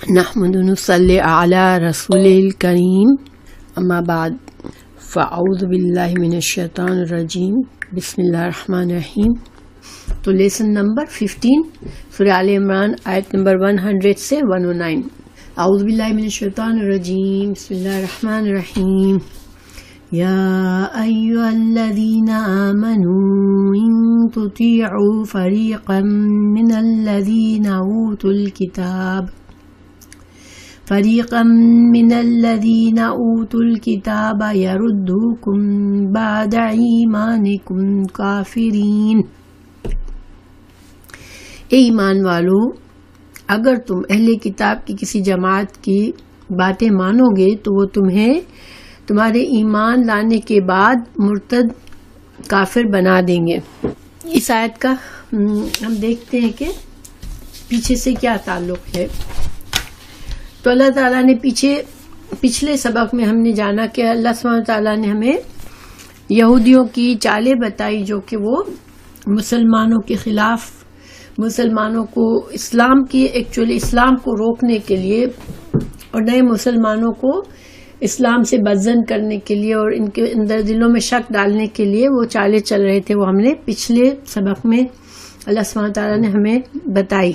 نحمد ونصلی علی رسول الکریم اما بعد فاعوذ باللہ من الشیطان الرجیم بسم اللہ الرحمن الرحیم۔ تو لیسن نمبر 15 سورہ آل عمران آیت نمبر 100 سے 109۔ اعوذ باللہ من الشیطان الرجیم بسم اللہ الرحمن الرحیم۔ یا ایھا الذین آمنوا ان تطیعوا فریقا من الذین اوتوا الكتاب يردوكم بعد ایمانکم کافرین۔ اے ایمان والو، اگر تم اہل کتاب کی کسی جماعت کی باتیں مانو گے تو وہ تمہیں تمہارے ایمان لانے کے بعد مرتد کافر بنا دیں گے۔ اس آیت کا ہم دیکھتے ہیں کہ پیچھے سے کیا تعلق ہے۔ تو اللہ تعالیٰ نے پچھلے سبق میں ہم نے جانا کہ اللہ سبحانہ تعالیٰ نے ہمیں یہودیوں کی چالیں بتائی جو کہ وہ مسلمانوں کے خلاف، مسلمانوں کو اسلام کو روکنے کے لیے اور نئے مسلمانوں کو اسلام سے بدظن کرنے کے لیے اور ان کے اندر دلوں میں شک ڈالنے کے لیے وہ چالیں چل رہے تھے۔ وہ ہم نے پچھلے سبق میں اللہ سبحانہ تعالیٰ نے ہمیں بتائی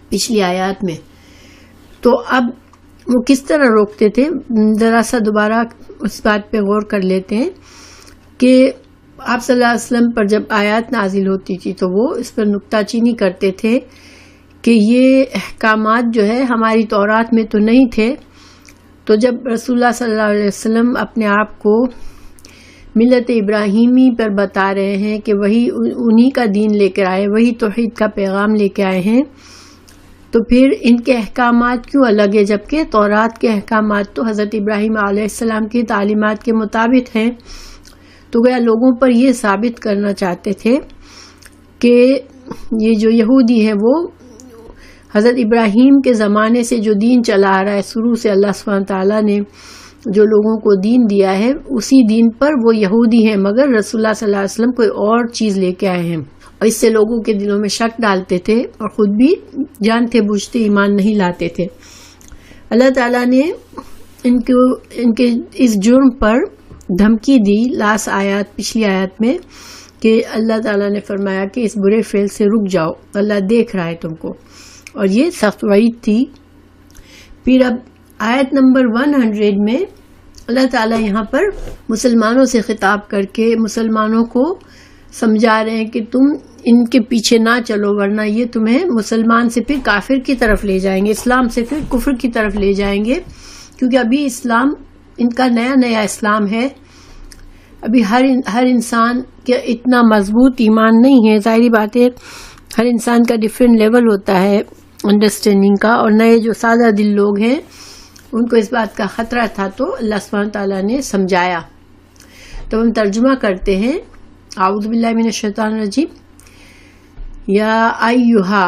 پچھلی آیات میں۔ تو اب وہ کس طرح روکتے تھے، ذرا سا دوبارہ اس بات پہ غور کر لیتے ہیں کہ آپ صلی اللہ علیہ وسلم پر جب آیات نازل ہوتی تھی تو وہ اس پر نکتہ چینی کرتے تھے کہ یہ احکامات جو ہے ہماری تورات میں تو نہیں تھے۔ تو جب رسول اللہ صلی اللہ علیہ وسلم اپنے آپ کو ملت ابراہیمی پر بتا رہے ہیں کہ وہی انہی کا دین لے کر آئے، وہی توحید کا پیغام لے کے آئے ہیں، تو پھر ان کے احکامات کیوں الگ ہے جبکہ تورات کے احکامات تو حضرت ابراہیم علیہ السلام کی تعلیمات کے مطابق ہیں۔ تو گویا لوگوں پر یہ ثابت کرنا چاہتے تھے کہ یہ جو یہودی ہیں وہ حضرت ابراہیم کے زمانے سے جو دین چلا آ رہا ہے، شروع سے اللہ سبحانہ تعالیٰ نے جو لوگوں کو دین دیا ہے اسی دین پر وہ یہودی ہیں، مگر رسول اللہ صلی اللہ علیہ وسلم کوئی اور چیز لے کے آئے ہیں، اور اس سے لوگوں کے دلوں میں شک ڈالتے تھے اور خود بھی جانتے بوجھتے ایمان نہیں لاتے تھے۔ اللہ تعالیٰ نے ان کے اس جرم پر دھمکی دی پچھلی آیات میں کہ اللہ تعالیٰ نے فرمایا کہ اس برے فعل سے رک جاؤ، اللہ دیکھ رہا ہے تم کو، اور یہ سخت وعید تھی۔ پھر اب آیت نمبر 100 میں اللہ تعالیٰ یہاں پر مسلمانوں سے خطاب کر کے مسلمانوں کو سمجھا رہے ہیں کہ تم ان کے پیچھے نہ چلو، ورنہ یہ تمہیں مسلمان سے پھر کافر کی طرف لے جائیں گے، اسلام سے پھر کفر کی طرف لے جائیں گے، کیونکہ ابھی اسلام ان کا نیا اسلام ہے۔ ابھی ہر انسان کا اتنا مضبوط ایمان نہیں ہے، ظاہری بات ہے ہر انسان کا ڈیفرنٹ لیول ہوتا ہے انڈرسٹینڈنگ کا، اور نئے جو سادہ دل لوگ ہیں ان کو اس بات کا خطرہ تھا، تو اللہ سبحانہ تعالیٰ نے سمجھایا۔ تو ہم ترجمہ کرتے ہیں، اعوذ باللہ من الشیطان الرجیم۔ یا ایھا،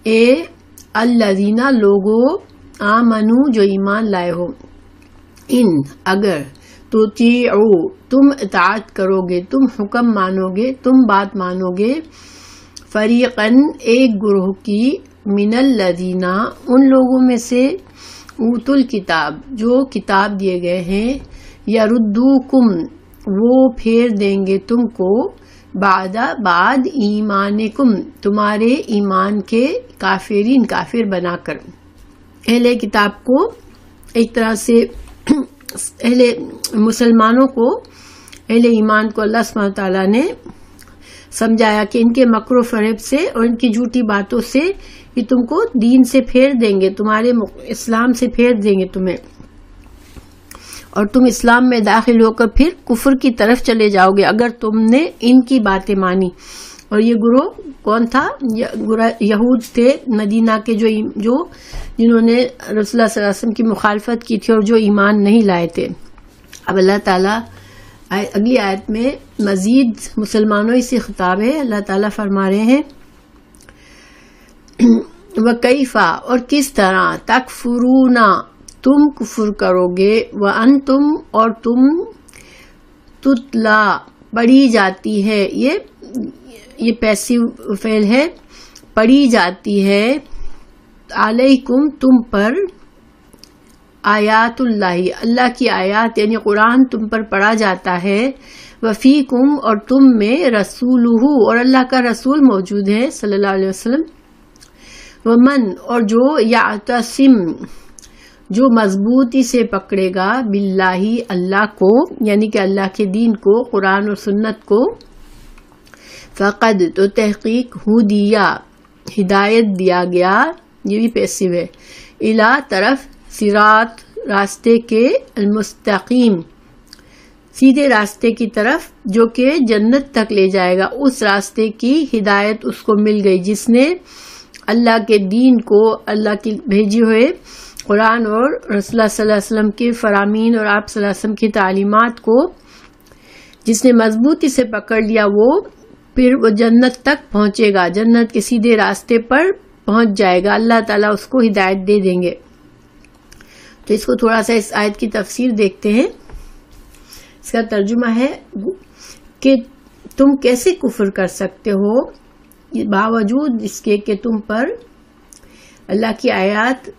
اے الذین لوگو، آمنو جو ایمان لائے ہو، ان اگر تطیعو تم اطاعت کرو گے، تم حکم مانو گے، تم بات مانو گے، فریقاً ایک گروہ کی، من الذین ان لوگوں میں سے، اوتوا الکتاب جو کتاب دیے گئے ہیں، یردوکم وہ پھیر دیں گے تم کو، بعد ایمانکم تمہارے ایمان کے، کافرین کافر بنا کر۔ اہل کتاب کو ایک طرح سے اہل مسلمانوں کو، اہل ایمان کو اللہ سبحانہ تعالیٰ نے سمجھایا کہ ان کے مکر و فریب سے اور ان کی جھوٹی باتوں سے یہ تم کو دین سے پھیر دیں گے، تمہارے اسلام سے پھیر دیں گے تمہیں، اور تم اسلام میں داخل ہو کر پھر کفر کی طرف چلے جاؤ گے اگر تم نے ان کی باتیں مانی۔ اور یہ گروہ کون تھا؟ یہود تھے مدینہ کے، جنہوں نے رسول اللہ صلی اللہ علیہ وسلم کی مخالفت کی تھی اور جو ایمان نہیں لائے تھے۔ اب اللہ تعالیٰ اگلی آیت میں مزید مسلمانوں ہی سے خطاب ہے، اللہ تعالیٰ فرما رہے ہیں، وَكَيْفَ اور کس طرح، تَكْفُرُونَ تم کفر کرو گے، وَأَنْتُمْ اور تم، تُتْلَى پڑھی جاتی ہے، یہ پیسیو فعل ہے، پڑھی جاتی ہے علیکم تم پر آیات اللہ اللہ کی آیات یعنی قرآن تم پر پڑھا جاتا ہے، وفیکم اور تم میں رسولہ اور اللہ کا رسول موجود ہے صلی اللہ علیہ وسلم، ومن اور جو یعتصم جو مضبوطی سے پکڑے گا باللہ اللہ کو یعنی کہ اللہ کے دین کو، قرآن اور سنت کو، فقد تو تحقیق ہدیہ ہدایت دیا گیا، یہ بھی پیسو ہے، الی طرف صراط راستے کے المستقیم سیدھے راستے کی طرف جو کہ جنت تک لے جائے گا، اس راستے کی ہدایت اس کو مل گئی جس نے اللہ کے دین کو، اللہ کی بھیجی ہوئے قرآن اور رسول اللہ صلی اللہ علیہ وسلم کے فرامین اور آپ صلی اللہ علیہ وسلم کی تعلیمات کو جس نے مضبوطی سے پکڑ لیا، پھر وہ جنت تک پہنچے گا، جنت کے سیدھے راستے پر پہنچ جائے گا، اللہ تعالیٰ اس کو ہدایت دے دیں گے۔ تو اس کو تھوڑا سا اس آیت کی تفسیر دیکھتے ہیں۔ اس کا ترجمہ ہے کہ تم کیسے کفر کر سکتے ہو باوجود اس کے کہ تم پر اللہ کی آیات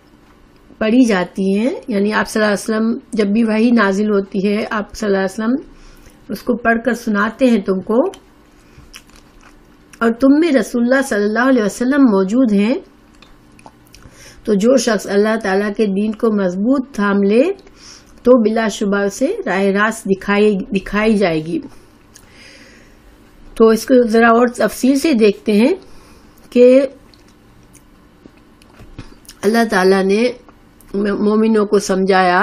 پڑھی جاتی ہیں، یعنی آپ صلی اللہ علیہ وسلم جب بھی وحی نازل ہوتی ہے آپ صلی اللہ علیہ وسلم اس کو پڑھ کر سناتے ہیں تم کو، اور تم میں رسول اللہ صلی اللہ علیہ وسلم موجود ہیں، تو جو شخص اللہ تعالیٰ کے دین کو مضبوط تھام لے تو بلا شبہ سے راہ راست دکھائی جائے گی۔ تو اس کو ذرا اور تفصیل سے دیکھتے ہیں کہ اللہ تعالیٰ نے مومنوں کو سمجھایا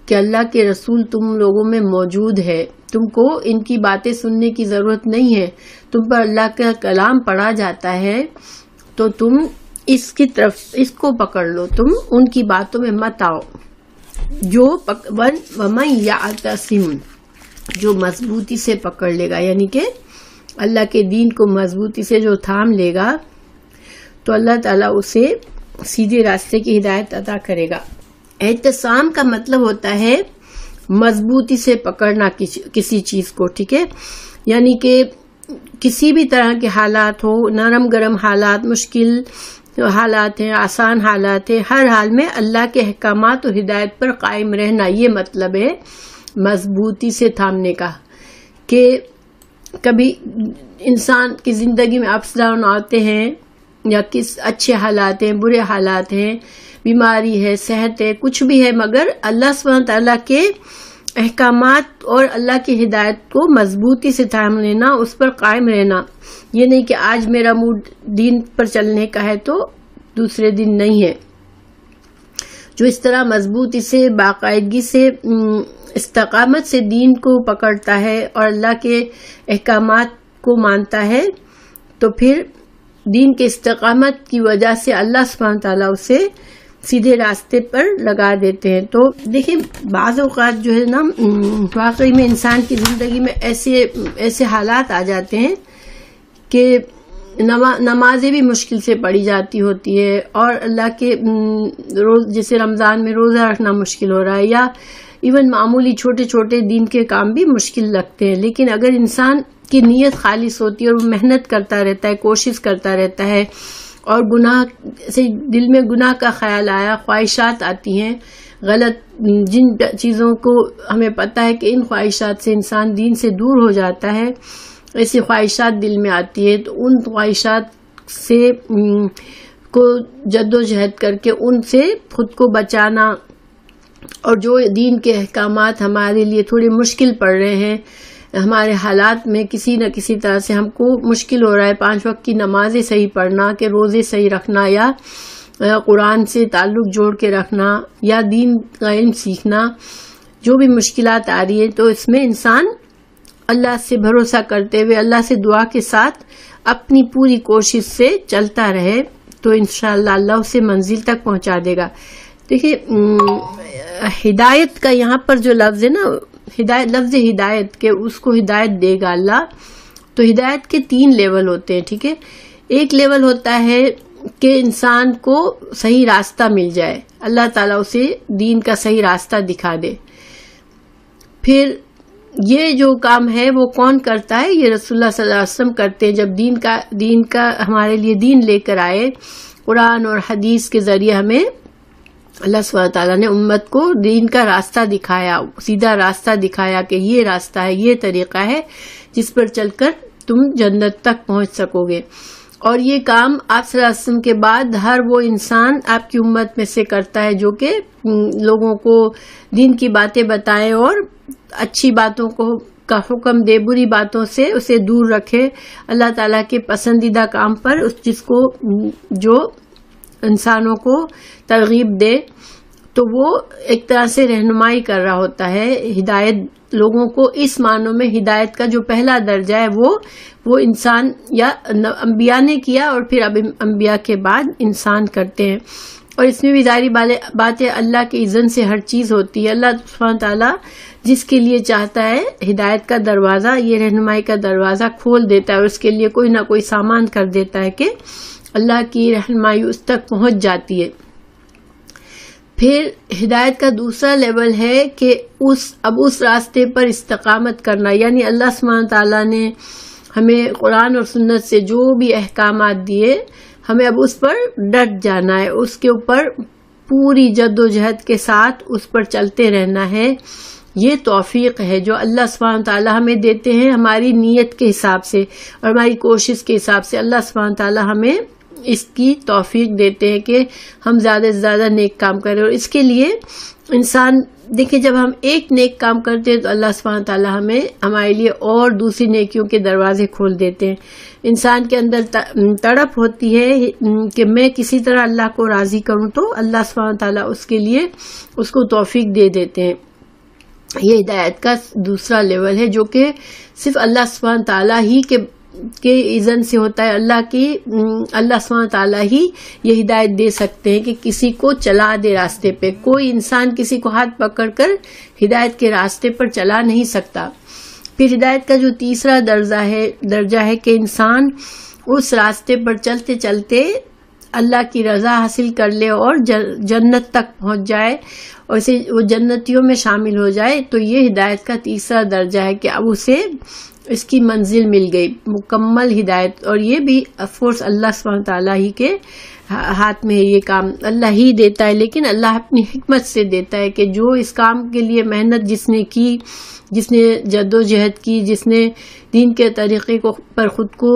کہ اللہ کے رسول تم لوگوں میں موجود ہے، تم کو ان کی باتیں سننے کی ضرورت نہیں ہے، تم پر اللہ کا کلام پڑھا جاتا ہے تو تم اس کی طرف اس کو پکڑ لو، تم ان کی باتوں میں مت آؤ۔ جو ومن یعتصم جو مضبوطی سے پکڑ لے گا یعنی کہ اللہ کے دین کو مضبوطی سے جو تھام لے گا تو اللہ تعالیٰ اسے سیدھے راستے کی ہدایت عطا کرے گا۔ اعتصام کا مطلب ہوتا ہے مضبوطی سے پکڑنا کسی چیز کو، ٹھیک ہے، یعنی کہ کسی بھی طرح کے حالات ہو، نرم گرم حالات، مشکل حالات ہیں، آسان حالات ہیں، ہر حال میں اللہ کے احکامات و ہدایت پر قائم رہنا، یہ مطلب ہے مضبوطی سے تھامنے کا۔ کہ کبھی انسان کی زندگی میں اپس ڈاؤن آتے ہیں یا کس اچھے حالات ہیں، برے حالات ہیں، بیماری ہے، صحت ہے، کچھ بھی ہے، مگر اللہ سبحانہ تعالیٰ کے احکامات اور اللہ کی ہدایت کو مضبوطی سے تھام لینا، اس پر قائم رہنا، یہ نہیں کہ آج میرا موڈ دین پر چلنے کا ہے تو دوسرے دن نہیں ہے۔ جو اس طرح مضبوطی سے، باقاعدگی سے، استقامت سے دین کو پکڑتا ہے اور اللہ کے احکامات کو مانتا ہے تو پھر دین کے استقامت کی وجہ سے اللہ سبحانہ تعالیٰ اسے سیدھے راستے پر لگا دیتے ہیں۔ تو دیکھیں بعض اوقات جو ہے نا واقعی میں انسان کی زندگی میں ایسے حالات آ جاتے ہیں کہ نمازیں بھی مشکل سے پڑھی جاتی ہوتی ہے، اور اللہ کے روز جیسے رمضان میں روزہ رکھنا مشکل ہو رہا ہے، یا ایون معمولی چھوٹے چھوٹے دین کے کام بھی مشکل لگتے ہیں، لیکن اگر انسان کی نیت خالص ہوتی ہے اور وہ محنت کرتا رہتا ہے، کوشش کرتا رہتا ہے، اور گناہ سے دل میں گناہ کا خیال آیا، خواہشات آتی ہیں غلط، جن چیزوں کو ہمیں پتہ ہے کہ ان خواہشات سے انسان دین سے دور ہو جاتا ہے، ایسی خواہشات دل میں آتی ہے، تو ان خواہشات سے کو جد و جہد کر کے ان سے خود کو بچانا، اور جو دین کے احکامات ہمارے لیے تھوڑے مشکل پڑ رہے ہیں، ہمارے حالات میں کسی نہ کسی طرح سے ہم کو مشکل ہو رہا ہے، 5 وقت کی نمازیں صحیح پڑھنا، کہ روزے صحیح رکھنا، یا قرآن سے تعلق جوڑ کے رکھنا، یا دین کا علم سیکھنا، جو بھی مشکلات آ رہی ہیں تو اس میں انسان اللہ سے بھروسہ کرتے ہوئے، اللہ سے دعا کے ساتھ اپنی پوری کوشش سے چلتا رہے تو انشاءاللہ اللہ اسے منزل تک پہنچا دے گا۔ دیکھیے ہدایت کا یہاں پر جو لفظ ہے نا، لفظ ہدایت، کہ اس کو ہدایت دے گا اللہ، تو ہدایت کے 3 لیول ہوتے ہیں، ٹھیک ہے۔ ایک لیول ہوتا ہے کہ انسان کو صحیح راستہ مل جائے، اللہ تعالیٰ اسے دین کا صحیح راستہ دکھا دے۔ پھر یہ جو کام ہے وہ کون کرتا ہے؟ یہ رسول اللہ صلی اللہ علیہ وسلم کرتے ہیں۔ جب دین کا ہمارے لیے دین لے کر آئے قرآن اور حدیث کے ذریعے ہمیں اللہ سبحانہ تعالیٰ نے امت کو دین کا راستہ دکھایا، سیدھا راستہ دکھایا کہ یہ راستہ ہے، یہ طریقہ ہے جس پر چل کر تم جنت تک پہنچ سکو گے۔ اور یہ کام آپ صلی اللہ علیہ وسلم کے بعد ہر وہ انسان آپ کی امت میں سے کرتا ہے جو کہ لوگوں کو دین کی باتیں بتائے اور اچھی باتوں کا حکم دے، بری باتوں سے اسے دور رکھے، اللہ تعالیٰ کے پسندیدہ کام پر جس کو جو انسانوں کو ترغیب دے، تو وہ ایک طرح سے رہنمائی کر رہا ہوتا ہے، ہدایت لوگوں کو اس معنوں میں ہدایت کا جو پہلا درجہ ہے وہ انسان یا انبیاء نے کیا اور پھر اب انبیاء کے بعد انسان کرتے ہیں۔ اور اس میں بھی ظاہری بات ہے اللہ کے اذن سے ہر چیز ہوتی ہے۔ اللہ سبحانہ تعالیٰ جس کے لیے چاہتا ہے ہدایت کا دروازہ، یہ رہنمائی کا دروازہ کھول دیتا ہے اور اس کے لیے کوئی نہ کوئی سامان کر دیتا ہے کہ اللہ کی رہنمائی اس تک پہنچ جاتی ہے۔ پھر ہدایت کا دوسرا لیول ہے کہ اب اس راستے پر استقامت کرنا، یعنی اللہ سبحانہ تعالیٰ نے ہمیں قرآن اور سنت سے جو بھی احکامات دیے ہمیں اب اس پر ڈٹ جانا ہے، اس کے اوپر پوری جد و جہد کے ساتھ اس پر چلتے رہنا ہے۔ یہ توفیق ہے جو اللہ سبحانہ تعالیٰ ہمیں دیتے ہیں ہماری نیت کے حساب سے اور ہماری کوشش کے حساب سے۔ اللہ سبحانہ تعالیٰ ہمیں اس کی توفیق دیتے ہیں کہ ہم زیادہ سے زیادہ نیک کام کریں، اور اس کے لیے انسان دیکھیں جب ہم ایک نیک کام کرتے ہیں تو اللہ سبحانہ تعالیٰ ہمارے لیے اور دوسری نیکیوں کے دروازے کھول دیتے ہیں۔ انسان کے اندر تڑپ ہوتی ہے کہ میں کسی طرح اللہ کو راضی کروں، تو اللہ سبحانہ تعالیٰ اس کے لیے اس کو توفیق دے دیتے ہیں۔ یہ ہدایت کا دوسرا لیول ہے جو کہ صرف اللہ سبحانہ تعالیٰ ہی کے اذن سے ہوتا ہے۔ اللہ سبحانہ تعالیٰ ہی یہ ہدایت دے سکتے ہیں کہ کسی کو چلا دے راستے پہ۔ کوئی انسان کسی کو ہاتھ پکڑ کر ہدایت کے راستے پر چلا نہیں سکتا۔ پھر ہدایت کا جو تیسرا درجہ ہے کہ انسان اس راستے پر چلتے چلتے اللہ کی رضا حاصل کر لے اور جنت تک پہنچ جائے اور اسے وہ جنتیوں میں شامل ہو جائے، تو یہ ہدایت کا تیسرا درجہ ہے کہ اب اسے اس کی منزل مل گئی، مکمل ہدایت۔ اور یہ بھی آف کورس اللہ سبحانہ تعالیٰ ہی کے ہاتھ میں ہے، یہ کام اللہ ہی دیتا ہے، لیکن اللہ اپنی حکمت سے دیتا ہے کہ جو اس کام کے لیے محنت جس نے کی، جس نے جد و جہد کی، جس نے دین کے طریقے پر خود کو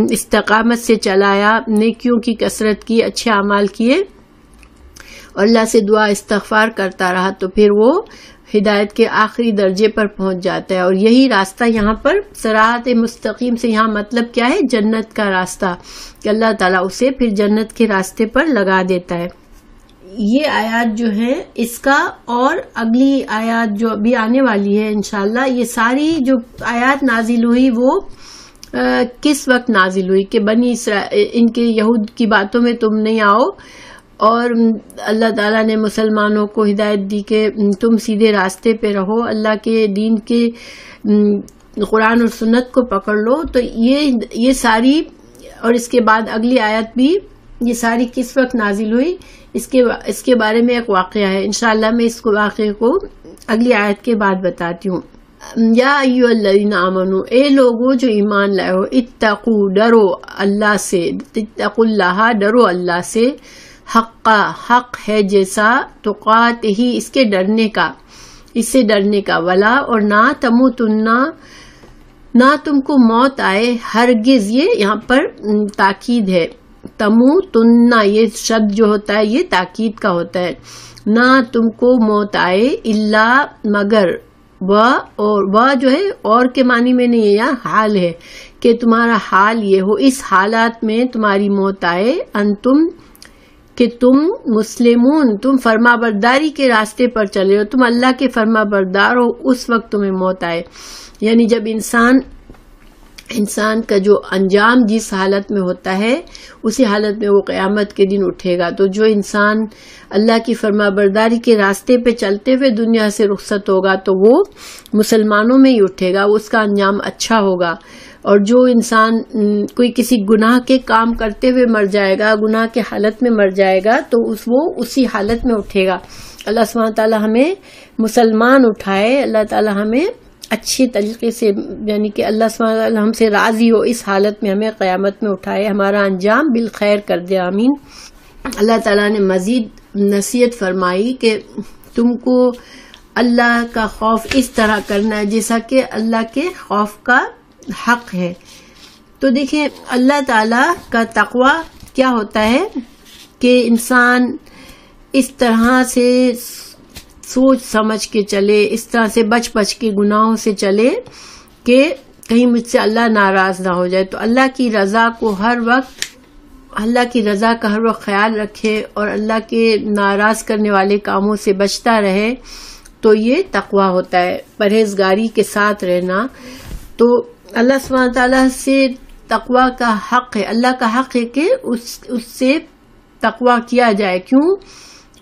استقامت سے چلایا، نیکیوں کی کثرت کی، اچھے اعمال کیے اور اللہ سے دعا استغفار کرتا رہا، تو پھر وہ ہدایت کے آخری درجے پر پہنچ جاتا ہے۔ اور یہی راستہ یہاں پر صراط مستقیم سے یہاں مطلب کیا ہے؟ جنت کا راستہ، کہ اللہ تعالیٰ اسے پھر جنت کے راستے پر لگا دیتا ہے۔ یہ آیات جو ہیں اس کا اور اگلی آیات جو ابھی آنے والی ہے انشاءاللہ، یہ ساری جو آیات نازل ہوئی وہ کس وقت نازل ہوئی کہ بنی اسرائیل ان کے یہود کی باتوں میں تم نہیں آؤ، اور اللہ تعالیٰ نے مسلمانوں کو ہدایت دی کہ تم سیدھے راستے پہ رہو، اللہ کے دین کے قرآن اور سنت کو پکڑ لو۔ تو یہ ساری، اور اس کے بعد اگلی آیت بھی، یہ ساری کس وقت نازل ہوئی اس کے بارے میں ایک واقعہ ہے، انشاءاللہ میں اس کو واقعے کو اگلی آیت کے بعد بتاتی ہوں۔ یا ایھا الذین آمنو، اے لوگو جو ایمان لائے ہو، اتقو، ڈرو اللہ سے، اتقوا اللہ، ڈرو اللہ سے، حق ہے جیسا، تقات ہی، اس کے ڈرنے کا، اس سے ڈرنے کا، ولا، اور نہ تموتن، نہ تم کو موت آئے، ہرگز، یہ یہاں پر تاکید ہے، تموتن یہ شد جو ہوتا ہے یہ تاکید کا ہوتا ہے، نہ تم کو موت آئے، الا مگر، اور جو ہے اور کے معنی میں نہیں ہے، یا حال ہے کہ تمہارا حال یہ ہو، اس حالات میں تمہاری موت آئے، انتم، کہ تم مسلمون، تم فرما برداری کے راستے پر چلے ہو، تم اللہ کے فرما بردار ہو، اس وقت تمہیں موت آئے۔ یعنی جب انسان کا جو انجام جس حالت میں ہوتا ہے اسی حالت میں وہ قیامت کے دن اٹھے گا۔ تو جو انسان اللہ کی فرما برداری کے راستے پہ چلتے ہوئے دنیا سے رخصت ہوگا تو وہ مسلمانوں میں ہی اٹھے گا، اس کا انجام اچھا ہوگا۔ اور جو انسان کوئی کسی گناہ کے کام کرتے ہوئے مر جائے گا، گناہ کے حالت میں مر جائے گا، تو وہ اسی حالت میں اٹھے گا۔ اللہ سبحانہ تعالیٰ ہمیں مسلمان اٹھائے، اللہ تعالیٰ ہمیں اچھے طریقے سے، یعنی کہ اللہ سبحانہ تعالیٰ ہم سے راضی ہو، اس حالت میں ہمیں قیامت میں اٹھائے، ہمارا انجام بالخیر کر دے، آمین۔ اللہ تعالیٰ نے مزید نصیحت فرمائی کہ تم کو اللہ کا خوف اس طرح کرنا ہے جیسا کہ اللہ کے خوف کا حق ہے. تو دیکھیں اللہ تعالیٰ کا تقوی کیا ہوتا ہے کہ انسان اس طرح سے سوچ سمجھ کے چلے، اس طرح سے بچ کے گناہوں سے چلے کہ کہیں مجھ سے اللہ ناراض نہ ہو جائے. تو اللہ کی رضا کو اللہ کی رضا کا ہر وقت خیال رکھے اور اللہ کے ناراض کرنے والے کاموں سے بچتا رہے. تو یہ تقوی ہوتا ہے، پرہیزگاری کے ساتھ رہنا. تو اللہ سبحانہ تعالیٰ سے تقوی کا حق ہے، اللہ کا حق ہے کہ اس سے تقوی کیا جائے. کیوں؟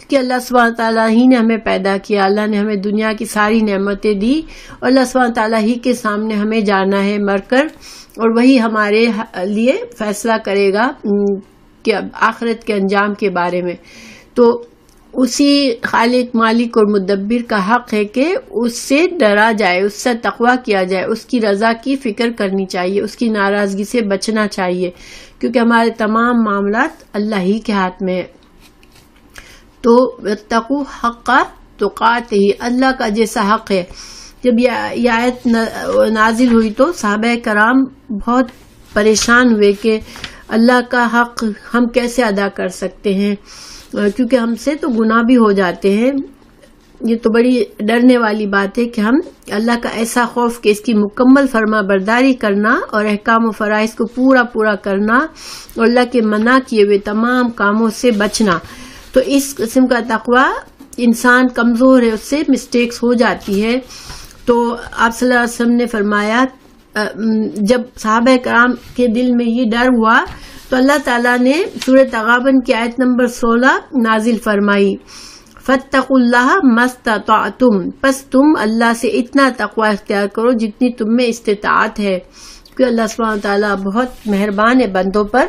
کہ اللہ سبحانہ تعالیٰ ہی نے ہمیں پیدا کیا، اللہ نے ہمیں دنیا کی ساری نعمتیں دی اور اللہ سبحانہ تعالیٰ ہی کے سامنے ہمیں جانا ہے مر کر، اور وہی ہمارے لیے فیصلہ کرے گا کہ آخرت کے انجام کے بارے میں. تو اسی خالق مالک اور مدبر کا حق ہے کہ اس سے ڈرا جائے، اس سے تقوی کیا جائے، اس کی رضا کی فکر کرنی چاہیے، اس کی ناراضگی سے بچنا چاہیے، کیونکہ ہمارے تمام معاملات اللہ ہی کے ہاتھ میں ہیں. تو اتقوا حق تقاتہ، اللہ کا جیسا حق ہے. جب یہ آیت نازل ہوئی تو صحابہ کرام بہت پریشان ہوئے کہ اللہ کا حق ہم کیسے ادا کر سکتے ہیں، کیونکہ ہم سے تو گناہ بھی ہو جاتے ہیں. یہ تو بڑی ڈرنے والی بات ہے کہ ہم اللہ کا ایسا خوف کہ اس کی مکمل فرما برداری کرنا اور احکام و فرائض کو پورا کرنا اور اللہ کے منع کیے ہوئے تمام کاموں سے بچنا. تو اس قسم کا تقوی انسان کمزور ہے، اس سے مسٹیکس ہو جاتی ہے. تو آپ صلی اللہ علیہ وسلم نے فرمایا جب صحابہ کرام کے دل میں یہ ڈر ہوا تو اللہ تعالیٰ نے سورہ تغابن کی آیت نمبر 16 نازل فرمائی، فاتقوا اللہ ما استطعتم، پس تم اللہ سے اتنا تقوی اختیار کرو جتنی تم میں استطاعت ہے، کیونکہ اللہ سبحانہ تعالیٰ بہت مہربان ہے بندوں پر.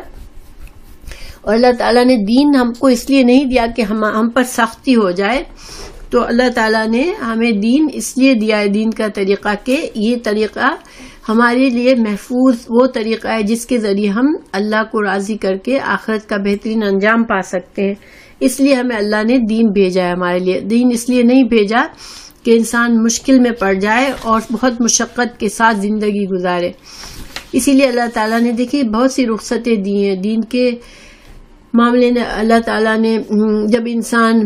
اور اللہ تعالیٰ نے دین ہم کو اس لیے نہیں دیا کہ ہم پر سختی ہو جائے. تو اللہ تعالیٰ نے ہمیں دین اس لیے دیا ہے، دین کا طریقہ، کہ یہ طریقہ ہمارے لیے محفوظ وہ طریقہ ہے جس کے ذریعے ہم اللہ کو راضی کر کے آخرت کا بہترین انجام پا سکتے ہیں. اس لیے ہمیں اللہ نے دین بھیجا ہے ہمارے لیے. دین اس لیے نہیں بھیجا کہ انسان مشکل میں پڑ جائے اور بہت مشقت کے ساتھ زندگی گزارے. اسی لیے اللہ تعالیٰ نے دیکھیے بہت سی رخصتیں دی ہیں دین کے معاملے میں. اللہ تعالیٰ نے جب انسان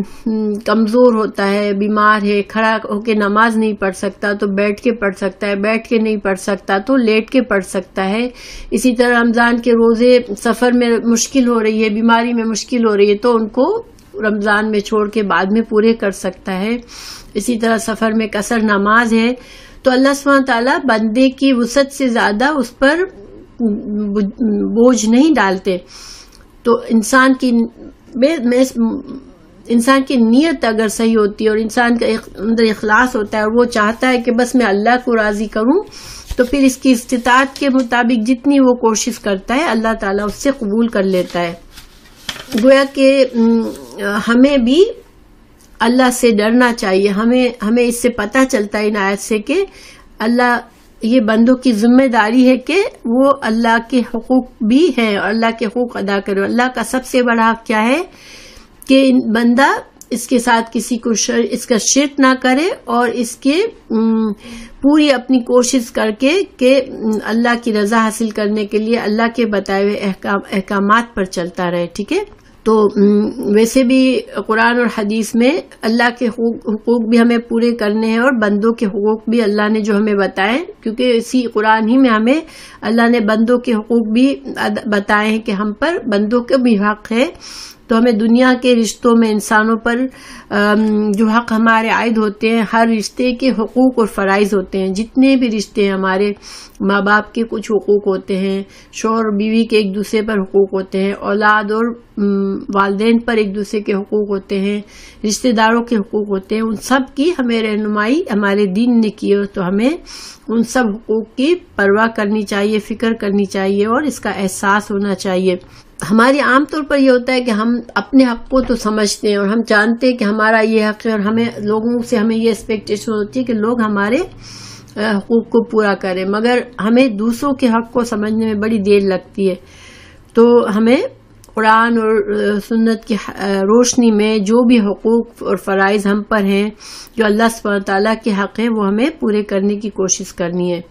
کمزور ہوتا ہے، بیمار ہے، کھڑا ہو کے نماز نہیں پڑھ سکتا تو بیٹھ کے پڑھ سکتا ہے، بیٹھ کے نہیں پڑھ سکتا تو لیٹ کے پڑھ سکتا ہے. اسی طرح رمضان کے روزے سفر میں مشکل ہو رہی ہے، بیماری میں مشکل ہو رہی ہے تو ان کو رمضان میں چھوڑ کے بعد میں پورے کر سکتا ہے. اسی طرح سفر میں قصر نماز ہے. تو اللہ سبحانہ تعالیٰ بندے کی وسعت سے زیادہ اس پر بوجھ نہیں ڈالتے. تو انسان کی نیت اگر صحیح ہوتی ہے اور انسان کا اندر اخلاص ہوتا ہے اور وہ چاہتا ہے کہ بس میں اللہ کو راضی کروں، تو پھر اس کی استطاعت کے مطابق جتنی وہ کوشش کرتا ہے اللہ تعالیٰ اس سے قبول کر لیتا ہے. گویا کہ ہمیں بھی اللہ سے ڈرنا چاہیے. ہمیں اس سے پتہ چلتا ہے ان آیت سے کہ اللہ یہ بندوں کی ذمہ داری ہے کہ وہ اللہ کے حقوق بھی ہیں اور اللہ کے حقوق ادا کرے. اللہ کا سب سے بڑا حق کیا ہے کہ بندہ اس کے ساتھ کسی کو اس کا شرک نہ کرے اور اس کے پوری اپنی کوشش کر کے کہ اللہ کی رضا حاصل کرنے کے لیے اللہ کے بتائے ہوئے احکامات پر چلتا رہے. ٹھیک ہے. تو ویسے بھی قرآن اور حدیث میں اللہ کے حقوق بھی ہمیں پورے کرنے ہیں اور بندوں کے حقوق بھی اللہ نے جو ہمیں بتائے، کیونکہ اسی قرآن ہی میں ہمیں اللہ نے بندوں کے حقوق بھی بتائے ہیں کہ ہم پر بندوں کے بھی حق ہے. تو ہمیں دنیا کے رشتوں میں انسانوں پر جو حق ہمارے عائد ہوتے ہیں، ہر رشتے کے حقوق اور فرائض ہوتے ہیں. جتنے بھی رشتے ہیں، ہمارے ماں باپ کے کچھ حقوق ہوتے ہیں، شوہر بیوی کے ایک دوسرے پر حقوق ہوتے ہیں، اولاد اور والدین پر ایک دوسرے کے حقوق ہوتے ہیں، رشتہ داروں کے حقوق ہوتے ہیں. ان سب کی ہمیں رہنمائی ہمارے دین نے کی ہے. تو ہمیں ان سب حقوق کی پرواہ کرنی چاہیے، فکر کرنی چاہیے اور اس کا احساس ہونا چاہیے. ہماری عام طور پر یہ ہوتا ہے کہ ہم اپنے حق کو تو سمجھتے ہیں اور ہم جانتے ہیں کہ ہمارا یہ حق ہے اور ہمیں لوگوں سے ہمیں یہ ایکسپیکٹیشن ہوتی ہے کہ لوگ ہمارے حقوق کو پورا کریں، مگر ہمیں دوسروں کے حق کو سمجھنے میں بڑی دیر لگتی ہے. تو ہمیں قرآن اور سنت کی روشنی میں جو بھی حقوق اور فرائض ہم پر ہیں، جو اللہ سبحانہ تعالیٰ کے حق ہیں، وہ ہمیں پورے کرنے کی کوشش کرنی ہے۔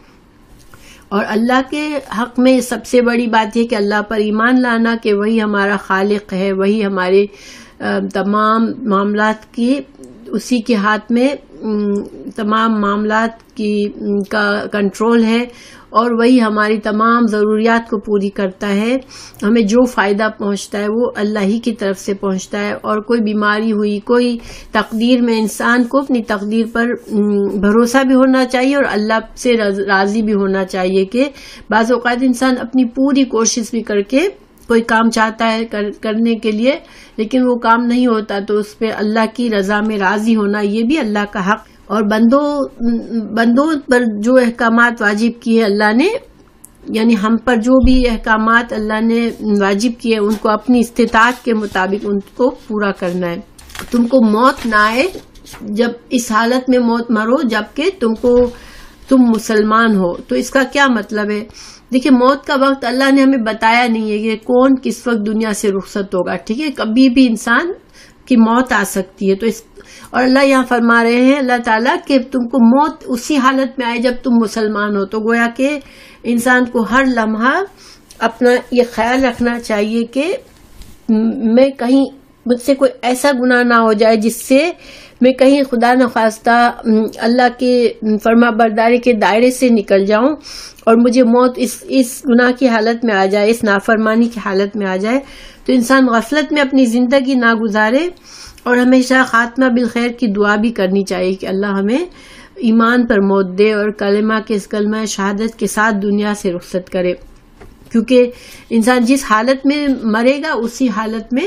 اور اللہ کے حق میں سب سے بڑی بات یہ کہ اللہ پر ایمان لانا کہ وہی ہمارا خالق ہے، وہی ہمارے تمام معاملات کی، اسی کے ہاتھ میں تمام معاملات کا کنٹرول ہے، اور وہی ہماری تمام ضروریات کو پوری کرتا ہے۔ ہمیں جو فائدہ پہنچتا ہے وہ اللہ ہی کی طرف سے پہنچتا ہے، اور کوئی بیماری ہوئی، کوئی تقدیر میں، انسان کو اپنی تقدیر پر بھروسہ بھی ہونا چاہیے اور اللہ سے راضی بھی ہونا چاہیے کہ بعض اوقات انسان اپنی پوری کوشش بھی کر کے کوئی کام چاہتا ہے کرنے کے لیے، لیکن وہ کام نہیں ہوتا، تو اس پہ اللہ کی رضا میں راضی ہونا یہ بھی اللہ کا حق۔ اور بندوں پر جو احکامات واجب کیے اللہ نے، یعنی ہم پر جو بھی احکامات اللہ نے واجب کیے ان کو اپنی استطاعت کے مطابق ان کو پورا کرنا ہے۔ تم کو موت نہ آئے جب اس حالت میں موت مرو جبکہ تم مسلمان ہو۔ تو اس کا کیا مطلب ہے؟ دیکھیں، موت کا وقت اللہ نے ہمیں بتایا نہیں ہے کہ کون کس وقت دنیا سے رخصت ہوگا، ٹھیک ہے؟ کبھی بھی انسان کی موت آ سکتی ہے۔ تو اور اللہ یہاں فرما رہے ہیں اللہ تعالیٰ کہ تم کو موت اسی حالت میں آئے جب تم مسلمان ہو۔ تو گویا کہ انسان کو ہر لمحہ اپنا یہ خیال رکھنا چاہیے کہ میں کہیں مجھ سے کوئی ایسا گناہ نہ ہو جائے جس سے میں کہیں خدا نخواستہ اللہ کے فرما برداری کے دائرے سے نکل جاؤں اور مجھے موت اس گناہ کی حالت میں آ جائے، اس نافرمانی کی حالت میں آ جائے۔ تو انسان غفلت میں اپنی زندگی نہ گزارے، اور ہمیشہ خاتمہ بالخیر کی دعا بھی کرنی چاہیے کہ اللہ ہمیں ایمان پر موت دے اور کلمہ شہادت کے ساتھ دنیا سے رخصت کرے، کیونکہ انسان جس حالت میں مرے گا اسی حالت میں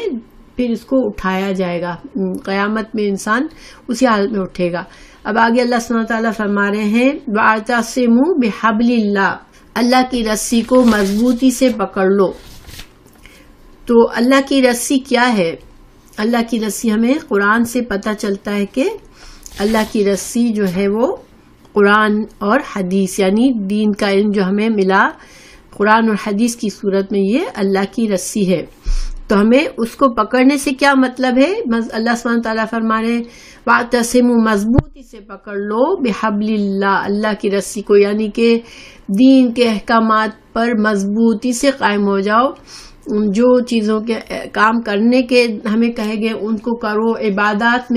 پھر اس کو اٹھایا جائے گا، قیامت میں انسان اسی حالت میں اٹھے گا۔ اب آگے اللہ سبحانہ وتعالیٰ فرما رہے ہیں وَاعْتَصِمُوا بِحَبْلِ اللَّهِ، اللہ کی رسی کو مضبوطی سے پکڑ لو۔ تو اللہ کی رسی کیا ہے؟ اللہ کی رسی ہمیں قرآن سے پتہ چلتا ہے کہ اللہ کی رسی جو ہے وہ قرآن اور حدیث، یعنی دین کا علم جو ہمیں ملا قرآن اور حدیث کی صورت میں، یہ اللہ کی رسی ہے۔ تو ہمیں اس کو پکڑنے سے کیا مطلب ہے؟ اللہ سبحانہ تعالیٰ فرما رہے ہیں وَاعْتَصِمُوا، مضبوطی سے پکڑ لو، بِحَبْلِ اللَّهِ، اللہ کی رسی کو، یعنی کہ دین کے احکامات پر مضبوطی سے قائم ہو جاؤ۔ جو چیزوں کے کام کرنے کے ہمیں کہے گئے ان کو کرو، عبادات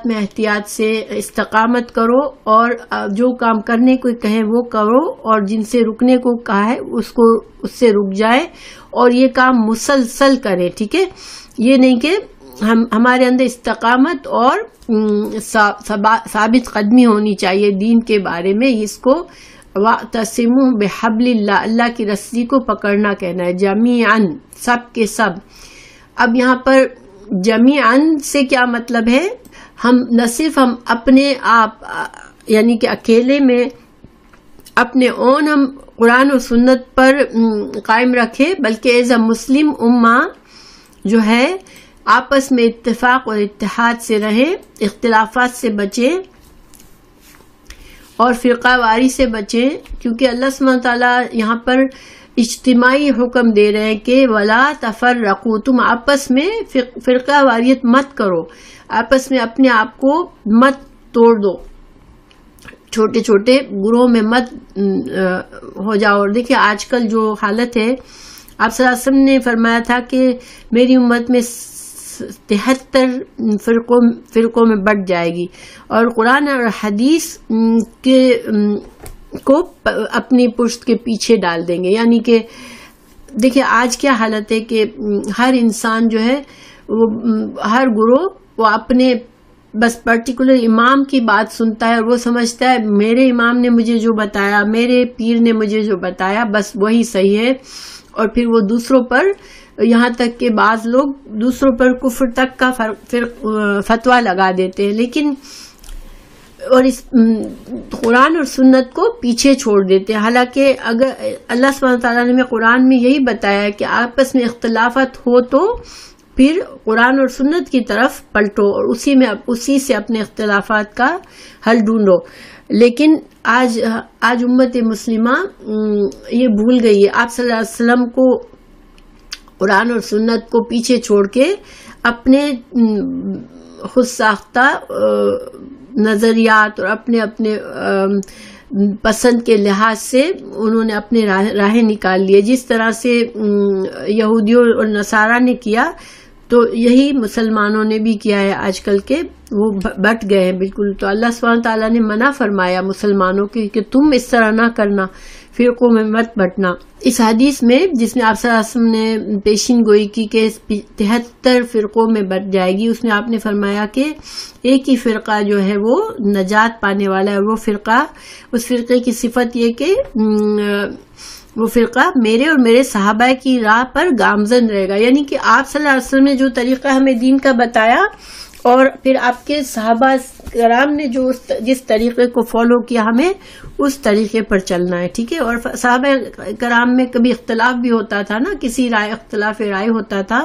میں احتیاط سے استقامت کرو، اور جو کام کرنے کو کہیں وہ کرو، اور جن سے رکنے کو کہا ہے اس سے رک جائے، اور یہ کام مسلسل کرے، ٹھیک ہے؟ یہ نہیں کہ ہمارے اندر استقامت اور ثابت قدمی ہونی چاہیے دین کے بارے میں، اس کو وَاعْتَصِمُوا بِحَبْلِ اللَّهِ، اللہ کی رسی کو پکڑنا کہنا ہے، جمیعاً، سب کے سب۔ اب یہاں پر جمیعاً سے کیا مطلب ہے؟ ہم نہ صرف ہم اپنے آپ یعنی کہ اکیلے میں اپنے اون ہم قرآن و سنت پر قائم رکھے، بلکہ ایز اے مسلم امہ جو ہے آپس میں اتفاق اور اتحاد سے رہے، اختلافات سے بچیں اور فرقہ واری سے بچیں، کیونکہ اللہ سبحانہ تعالیٰ یہاں پر اجتماعی حکم دے رہے ہیں کہ ولا تفرقوا، تم آپس میں فرقہ واریت مت کرو، آپس میں اپنے آپ کو مت توڑ دو، چھوٹے چھوٹے گروہوں میں مت ہو جاؤ۔ اور دیکھیں آج کل جو حالت ہے، آپ صلی اللہ علیہ وسلم نے فرمایا تھا کہ میری امت میں 73 فرقوں میں بٹ جائے گی، اور قرآن اور حدیث کو اپنی پشت کے پیچھے ڈال دیں گے۔ یعنی کہ دیکھیں آج کیا حالت ہے کہ ہر انسان جو ہے وہ ہر گروہ وہ اپنے بس پرٹیکولر امام کی بات سنتا ہے، اور وہ سمجھتا ہے میرے امام نے مجھے جو بتایا، میرے پیر نے مجھے جو بتایا بس وہی صحیح ہے، اور پھر وہ دوسروں پر، یہاں تک کہ بعض لوگ دوسروں پر کفر تک کا فتویٰ لگا دیتے ہیں، لیکن اور اس قرآن اور سنت کو پیچھے چھوڑ دیتے ہیں۔ حالانکہ اگر اللہ سبحانہ تعالیٰ نے ہمیں قرآن میں یہی بتایا کہ آپس میں اختلافات ہو تو پھر قرآن اور سنت کی طرف پلٹو اور اسی سے اپنے اختلافات کا حل ڈھونڈو۔ لیکن آج امت مسلمہ یہ بھول گئی ہے۔ آپ صلی اللہ علیہ وسلم کو قرآن اور سنت کو پیچھے چھوڑ کے اپنے خود ساختہ نظریات اور اپنے پسند کے لحاظ سے انہوں نے اپنے راہیں نکال لیے. جس طرح سے یہودیوں اور نصارہ نے کیا تو یہی مسلمانوں نے بھی کیا ہے آج کل کے، وہ بٹ گئے ہیں بالکل. تو اللہ سبحانہ تعالیٰ نے منع فرمایا مسلمانوں کی کہ تم اس طرح نہ کرنا، فرقوں میں مت بٹنا. اس حدیث میں جس میں آپ صلی اللہ علیہ وسلم نے پیشین گوئی کی کہ 73 فرقوں میں بٹ جائے گی، اس میں آپ نے فرمایا کہ ایک ہی فرقہ جو ہے وہ نجات پانے والا ہے، اور وہ فرقہ، اس فرقے کی صفت یہ کہ وہ فرقہ میرے اور میرے صحابہ کی راہ پر گامزن رہے گا. یعنی کہ آپ صلی اللہ علیہ وسلم نے جو طریقہ ہمیں دین کا بتایا اور پھر آپ کے صحابہ کرام نے جو جس طریقے کو فالو کیا، ہمیں اس طریقے پر چلنا ہے. ٹھیک ہے. اور صحابہ کرام میں کبھی اختلاف بھی ہوتا تھا نا، کسی اختلاف رائے ہوتا تھا،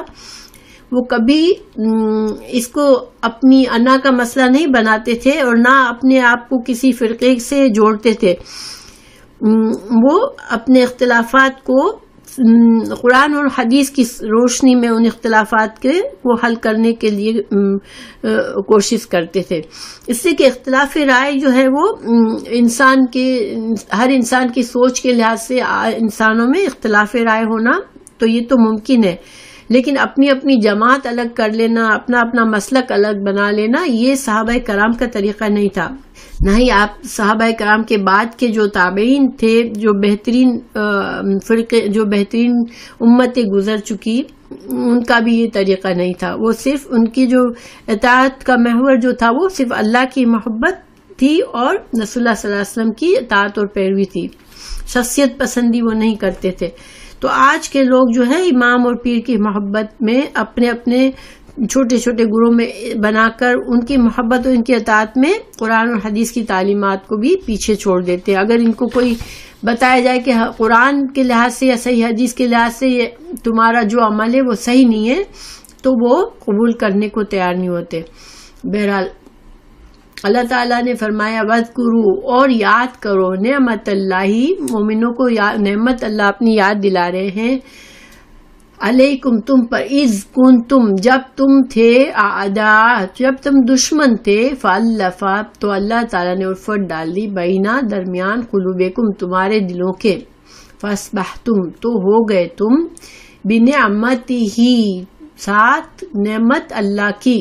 وہ کبھی اس کو اپنی انا کا مسئلہ نہیں بناتے تھے اور نہ اپنے آپ کو کسی فرقے سے جوڑتے تھے. وہ اپنے اختلافات کو قرآن اور حدیث کی روشنی میں ان اختلافات کو حل کرنے کے لیے کوشش کرتے تھے. اس سے کہ اختلاف رائے جو ہے وہ ہر انسان کی سوچ کے لحاظ سے انسانوں میں اختلاف رائے ہونا تو یہ تو ممکن ہے، لیکن اپنی اپنی جماعت الگ کر لینا، اپنا اپنا مسلک الگ بنا لینا، یہ صحابہ کرام کا طریقہ نہیں تھا. نہ ہی آپ صحابہ کرام کے بعد کے جو تابعین تھے، جو بہترین فرقے، جو بہترین امتیں گزر چکی، ان کا بھی یہ طریقہ نہیں تھا. وہ صرف ان کی جو اطاعت کا محور جو تھا وہ صرف اللہ کی محبت تھی اور رسول اللہ صلی اللہ علیہ وسلم کی اطاعت اور پیروی تھی. شخصیت پسندی وہ نہیں کرتے تھے. تو آج کے لوگ جو ہے امام اور پیر کی محبت میں اپنے اپنے چھوٹے چھوٹے گروہ میں بنا کر ان کی محبت اور ان کی اطاعت میں قرآن اور حدیث کی تعلیمات کو بھی پیچھے چھوڑ دیتے ہیں. اگر ان کو کوئی بتایا جائے کہ قرآن کے لحاظ سے یا صحیح حدیث کے لحاظ سے یہ تمہارا جو عمل ہے وہ صحیح نہیں ہے، تو وہ قبول کرنے کو تیار نہیں ہوتے. بہرحال اللہ تعالیٰ نے فرمایا وَاذْكُرُوا، اور یاد کرو نعمت اللہ، مومنوں کو نعمت اللہ اپنی یاد دلا رہے ہیں، علیکم تم پر، اذ کنتم جب تم تھے، اعداء جب تم دشمن تھے، فالف تو اللہ تعالیٰ نے الفت ڈال دی، بینا درمیان، قلوبکم تمہارے دلوں کے، فاصبحتم تو ہو گئے تم، بنعمتہ ساتھ نعمت اللہ کی،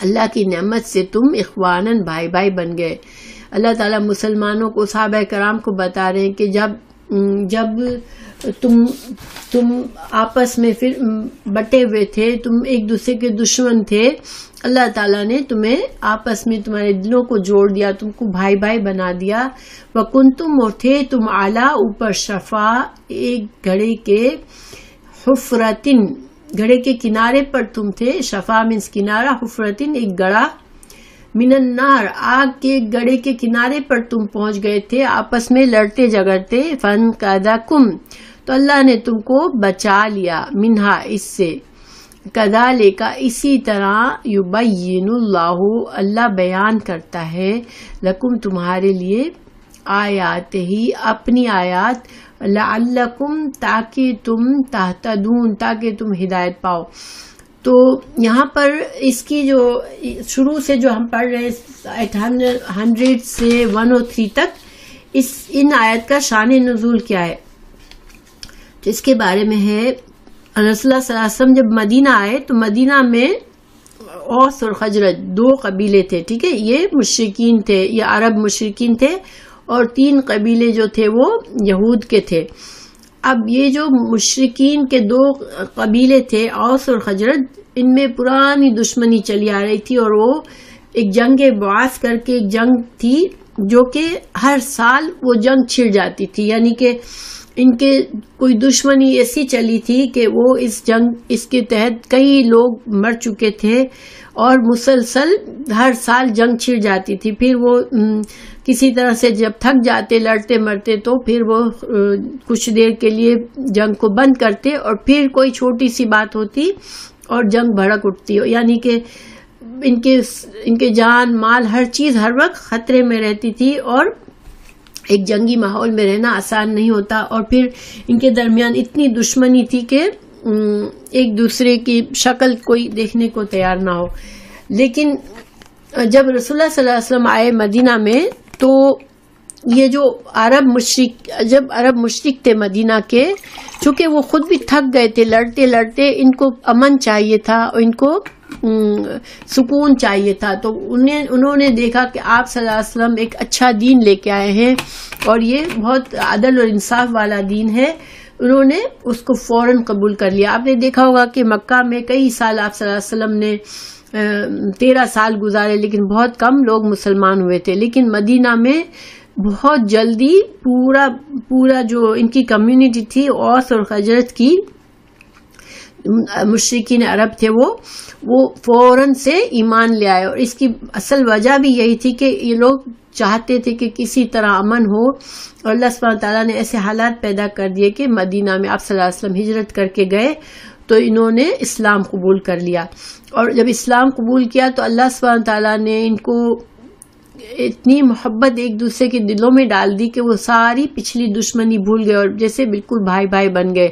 اللہ کی نعمت سے تم اخواناً بھائی بھائی بن گئے. اللہ تعالیٰ مسلمانوں کو، صحابہ کرام کو بتا رہے ہیں کہ جب تم آپس میں پھر بٹے ہوئے تھے، تم ایک دوسرے کے دشمن تھے، اللہ تعالیٰ نے تمہیں آپس میں تمہارے دلوں کو جوڑ دیا، تم کو بھائی بھائی بنا دیا. وَكُنْتُمْ اور تھے تم اعلیٰ اوپر، شفا ایک گھڑے کے، حفرتن گھڑے کے کنارے پر تم تھے، شفا مینس کنارہ، حفرتن ایک گڑھا، من النار آگ کے گڑھے کے کنارے پر تم پہنچ گئے تھے، آپس میں لڑتے جھگڑتے، فانقذکم تو اللہ نے تم کو بچا لیا، منہا اس سے، کذالک اسی طرح، یبین اللہ بیان کرتا ہے، لکم تمہارے لیے، آیات ہی اپنی آیات، لعلکم تاکہ تم تہتدون تاکہ تم ہدایت پاؤ. تو یہاں پر اس کی جو شروع سے جو ہم پڑھ رہے ہیں 100 سے 103 تک، ان آیت کا شان نزول کیا ہے، تو اس کے بارے میں ہے رسول اللہ صلی اللہ علیہ وسلم جب مدینہ آئے تو مدینہ میں اوس اور خزرج 2 قبیلے تھے. ٹھیک ہے، یہ مشرکین تھے، یہ عرب مشرکین تھے، اور 3 قبیلے جو تھے وہ یہود کے تھے. اب یہ جو مشرکین کے 2 قبیلے تھے اوس اور خزرج، ان میں پرانی دشمنی چلی آ رہی تھی، اور وہ ایک جنگ بعث کر کے ایک جنگ تھی جو کہ ہر سال وہ جنگ چھڑ جاتی تھی. یعنی کہ ان کے کوئی دشمنی ایسی چلی تھی کہ وہ اس کے تحت کئی لوگ مر چکے تھے، اور مسلسل ہر سال جنگ چھڑ جاتی تھی. پھر وہ کسی طرح سے جب تھک جاتے لڑتے مرتے تو پھر وہ کچھ دیر کے لیے جنگ کو بند کرتے، اور پھر کوئی چھوٹی سی بات ہوتی اور جنگ بھڑک اٹھتی. یعنی کہ ان کے جان مال ہر چیز ہر وقت خطرے میں رہتی تھی، اور ایک جنگی ماحول میں رہنا آسان نہیں ہوتا. اور پھر ان کے درمیان اتنی دشمنی تھی کہ ایک دوسرے کی شکل کوئی دیکھنے کو تیار نہ ہو. لیکن جب رسول اللہ صلی اللہ علیہ وسلم آئے مدینہ میں تو یہ جو جب عرب مشرک تھے مدینہ کے، چونکہ وہ خود بھی تھک گئے تھے لڑتے لڑتے، ان کو امن چاہیے تھا اور ان کو سکون چاہیے تھا، تو انہوں نے دیکھا کہ آپ صلی اللہ علیہ وسلم ایک اچھا دین لے کے آئے ہیں اور یہ بہت عدل اور انصاف والا دین ہے. انہوں نے اس کو فوراً قبول کر لیا. آپ نے دیکھا ہوگا کہ مکہ میں کئی سال آپ صلی اللہ علیہ وسلم نے 13 سال گزارے، لیکن بہت کم لوگ مسلمان ہوئے تھے. لیکن مدینہ میں بہت جلدی پورا جو ان کی کمیونٹی تھی، اوس اور خزرج کی مشرکین عرب تھے، وہ فوراً سے ایمان لے آئے. اور اس کی اصل وجہ بھی یہی تھی کہ یہ لوگ چاہتے تھے کہ کسی طرح امن ہو، اور اللہ سبحانہ تعالیٰ نے ایسے حالات پیدا کر دیے کہ مدینہ میں آپ صلی اللہ علیہ وسلم ہجرت کر کے گئے تو انہوں نے اسلام قبول کر لیا. اور جب اسلام قبول کیا تو اللہ سبحانہ تعالیٰ نے ان کو اتنی محبت ایک دوسرے کے دلوں میں ڈال دی کہ وہ ساری پچھلی دشمنی بھول گئے اور جیسے بالکل بھائی بھائی بن گئے.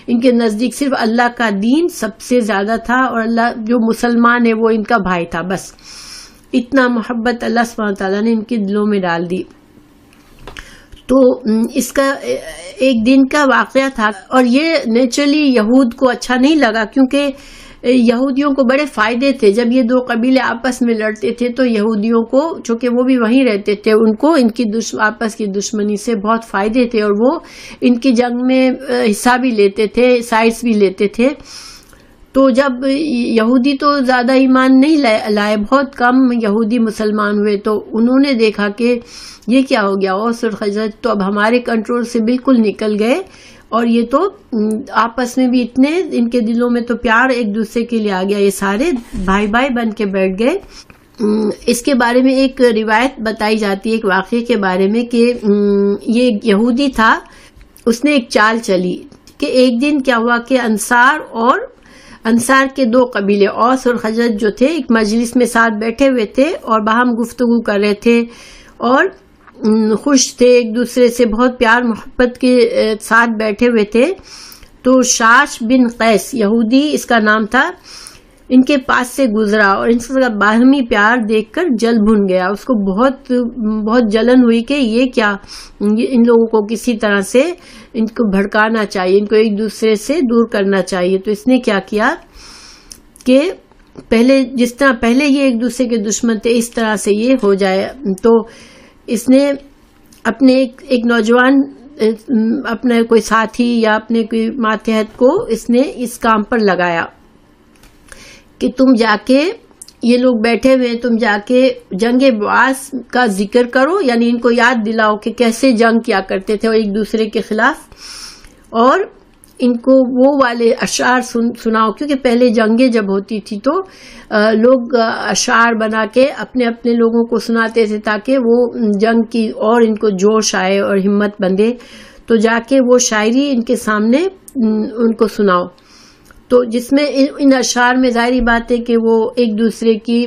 ان کے نزدیک صرف اللہ کا دین سب سے زیادہ تھا اور اللہ جو مسلمان ہے وہ ان کا بھائی تھا. بس اتنا محبت اللہ سبحانہ تعالیٰ نے ان کے دلوں میں ڈال دی. تو اس کا ایک دن کا واقعہ تھا، اور یہ نیچرلی یہود کو اچھا نہیں لگا، کیونکہ یہودیوں کو بڑے فائدے تھے. جب یہ دو قبیلے آپس میں لڑتے تھے تو یہودیوں کو، چونکہ وہ بھی وہیں رہتے تھے، ان کو ان کی آپس کی دشمنی سے بہت فائدے تھے، اور وہ ان کی جنگ میں حصہ بھی لیتے تھے، سائڈس بھی لیتے تھے. تو جب یہودی تو زیادہ ایمان نہیں لائے، بہت کم یہودی مسلمان ہوئے، تو انہوں نے دیکھا کہ یہ کیا ہو گیا، اوس اور خزرج تو اب ہمارے کنٹرول سے بالکل نکل گئے، اور یہ تو آپس میں بھی اتنے ان کے دلوں میں تو پیار ایک دوسرے کے لیے آ گیا، یہ سارے بھائی بھائی بن کے بیٹھ گئے. اس کے بارے میں ایک روایت بتائی جاتی ہے ایک واقعے کے بارے میں کہ یہ یہودی تھا، اس نے ایک چال چلی کہ ایک دن کیا ہوا کہ انصار کے دو قبیلے اوس اور خزرج جو تھے ایک مجلس میں ساتھ بیٹھے ہوئے تھے اور باہم گفتگو کر رہے تھے اور خوش تھے، ایک دوسرے سے بہت پیار محبت کے ساتھ بیٹھے ہوئے تھے. تو شاش بن قیس یہودی اس کا نام تھا، ان کے پاس سے گزرا اور ان کا باہمی پیار دیکھ کر جل بھن گیا. اس کو بہت جلن ہوئی کہ یہ کیا، ان لوگوں کو کسی طرح سے ان کو بھڑکانا چاہیے، ان کو ایک دوسرے سے دور کرنا چاہیے. تو اس نے کیا کیا کہ جس طرح پہلے یہ ایک دوسرے کے دشمن تھے اس طرح سے یہ ہو جائے. تو اس نے اپنے ایک نوجوان، اپنے کوئی ساتھی یا اپنے کوئی ماتحت کو اس نے اس کام پر لگایا کہ تم جا کے، یہ لوگ بیٹھے ہوئے، تم جا کے جنگ بعاث کا ذکر کرو، یعنی ان کو یاد دلاؤ کہ کیسے جنگ کیا کرتے تھے اور ایک دوسرے کے خلاف، اور ان کو وہ والے اشعار سناؤ، کیونکہ پہلے جنگیں جب ہوتی تھی تو لوگ اشعار بنا کے اپنے اپنے لوگوں کو سناتے تھے تاکہ وہ جنگ کی اور ان کو جوش آئے اور ہمت بندھے. تو جا کے وہ شاعری ان کے سامنے ان کو سناؤ. تو جس میں ان اشعار میں ظاہری بات ہے کہ وہ ایک دوسرے کی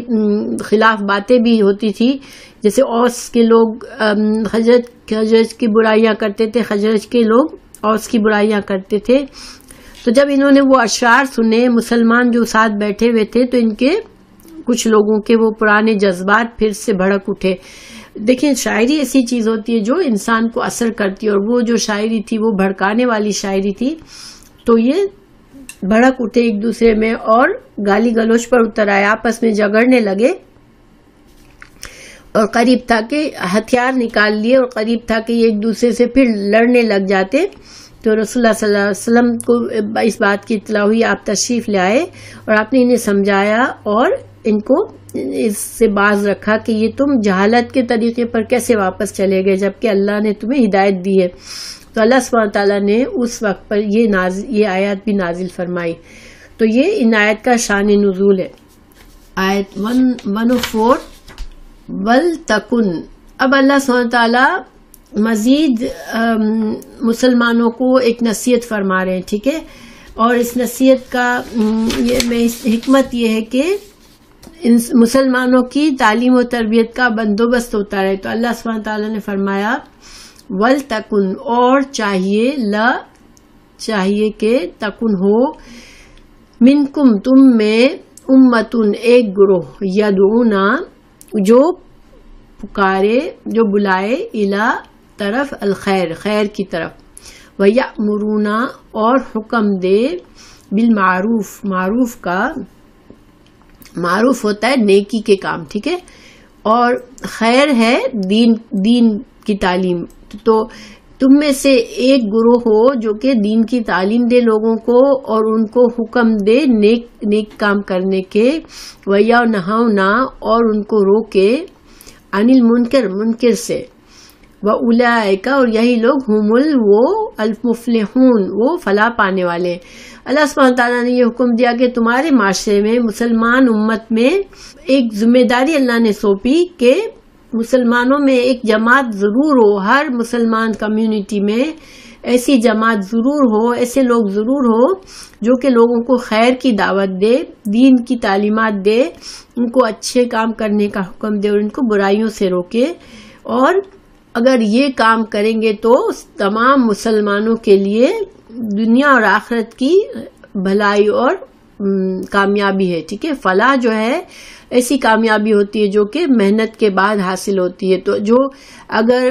خلاف باتیں بھی ہوتی تھی، جیسے اوس کے لوگ خزرج کی برائیاں کرتے تھے، خزرج کے لوگ اوس کی برائیاں کرتے تھے. تو جب انہوں نے وہ اشعار سنے، مسلمان جو ساتھ بیٹھے ہوئے تھے، تو ان کے کچھ لوگوں کے وہ پرانے جذبات پھر سے بھڑک اٹھے. دیکھیں شاعری ایسی چیز ہوتی ہے جو انسان کو اثر کرتی ہے، اور وہ جو شاعری تھی وہ بھڑکانے والی شاعری تھی. تو یہ بھڑک اٹھے ایک دوسرے میں اور گالی گلوچ پر اتر آئے، آپس میں جھگڑنے لگے، اور قریب تھا کہ ہتھیار نکال لیے، اور قریب تھا کہ یہ ایک دوسرے سے پھر لڑنے لگ جاتے. تو رسول اللہ صلی اللہ علیہ وسلم کو اس بات کی اطلاع ہوئی، آپ تشریف لے آئے اور آپ نے انہیں سمجھایا اور ان کو اس سے باز رکھا کہ یہ تم جہالت کے طریقے پر کیسے واپس چلے گئے جبکہ اللہ نے تمہیں ہدایت دی ہے. تو اللہ سبحانہ تعالیٰ نے اس وقت پر یہ آیات بھی نازل فرمائی. تو یہ ان آیت کا شان نزول ہے. آیت 104 وَلْتَكُنْ. اب اللہ سبحانہ تعالیٰ مزید مسلمانوں کو ایک نصیحت فرما رہے ہیں، ٹھیک ہے، اور اس نصیحت کا حکمت یہ ہے کہ ان مسلمانوں کی تعلیم و تربیت کا بندوبست ہوتا رہے. تو اللہ سبحانہ تعالیٰ نے فرمایا وَلْتَكُنْ، اور چاہیے، چاہیے کہ تکن ہو منکم تم میں امتن ایک گروہ یدعونا جو پکارے جو بلائے الی طرف الخیر خیر کی طرف ویأمرون اور حکم دے بالمعروف معروف کا معروف ہوتا ہے نیکی کے کام ٹھیک ہے اور خیر ہے دین کی تعلیم تو تم میں سے ایک گروہ ہو جو کہ دین کی تعلیم دے لوگوں کو اور ان کو حکم دے نیک کام کرنے کے وَيَنْهَوْنَ اور ان کو روکے عن المنکر منکر سے وَأُولَئِكَ اور یہی لوگ ہم وہ المفلحون وہ فلاح پانے والے. اللہ سبحانہ تعالیٰ نے یہ حکم دیا کہ تمہارے معاشرے میں مسلمان امت میں ایک ذمہ داری اللہ نے سونپی کہ مسلمانوں میں ایک جماعت ضرور ہو ہر مسلمان کمیونٹی میں ایسی جماعت ضرور ہو ایسے لوگ ضرور ہو جو کہ لوگوں کو خیر کی دعوت دے دین کی تعلیمات دے ان کو اچھے کام کرنے کا حکم دے اور ان کو برائیوں سے روکے اور اگر یہ کام کریں گے تو تمام مسلمانوں کے لیے دنیا اور آخرت کی بھلائی اور کامیابی ہے ٹھیک ہے. فلاح جو ہے ایسی کامیابی ہوتی ہے جو کہ محنت کے بعد حاصل ہوتی ہے. تو جو اگر